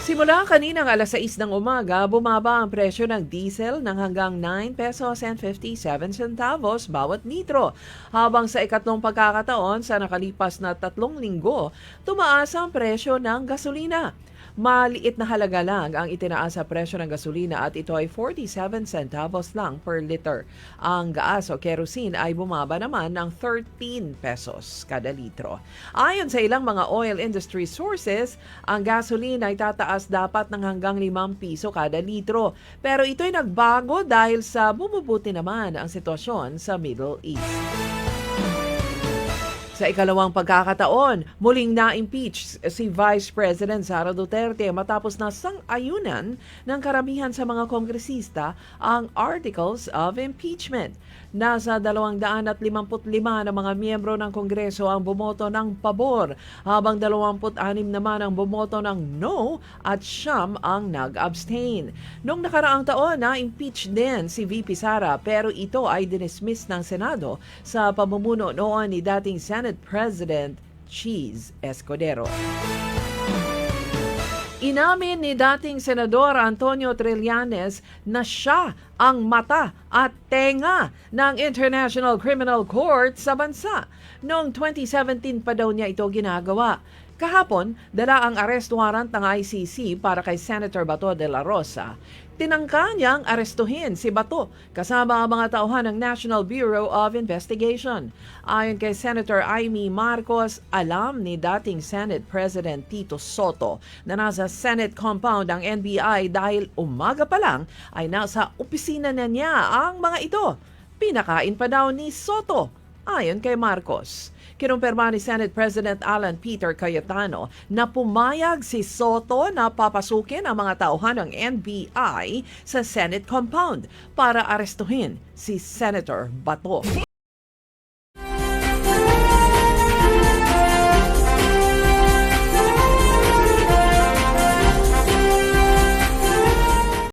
Simula kaninang alas 6 ng umaga, bumaba ang presyo ng diesel ng hanggang 9 pesos and 57 centavos bawat litro. Habang sa ikatlong pagkakataon sa nakalipas na 3 linggo, tumaas ang presyo ng gasolina. Maliit na halaga lang ang itinaas sa presyo ng gasolina at ito ay 47 centavos lang per liter. Ang gas o kerosene ay bumaba naman ng 13 pesos kada litro. Ayon sa ilang mga oil industry sources, ang gasoline ay tataas dapat ng hanggang 5 piso kada litro. Pero ito ay nagbago dahil sa bumubuti naman ang sitwasyon sa Middle East. Sa ikalawang pagkakataon, muling na-impeach si Vice President Sara Duterte matapos na sang-ayunan ng karamihan sa mga kongresista ang Articles of Impeachment. Nasa 255 na mga miyembro ng Kongreso ang bumoto ng pabor, habang 26 naman ang bumoto ng no at 9 ang nag-abstain. Noong nakaraang taon, na-impeach din si VP Sara pero ito ay dinismiss ng Senado sa pamumuno noon ni dating Senate President Cheese Escudero. Inamin ni dating Senador Antonio Trillanes na siya ang mata at tenga ng International Criminal Court sa bansa. Noong 2017 pa daw niya ito ginagawa. Kahapon, dala ang arrest warrant ng ICC para kay Senator Bato de la Rosa. Tinangka niyang arestuhin si Bato kasama ang mga tauhan ng National Bureau of Investigation. Ayon kay Senator Amy Marcos, alam ni dating Senate President Tito Soto na nasa Senate compound ang NBI dahil umaga pa lang ay nasa opisina na niya ang mga ito. Pinakain pa daw ni Soto, ayon kay Marcos. Kinumpirma ni Senate President Alan Peter Cayetano na pumayag si Soto na papasukin ang mga tauhan ng NBI sa Senate compound para arestuhin si Senator Bato.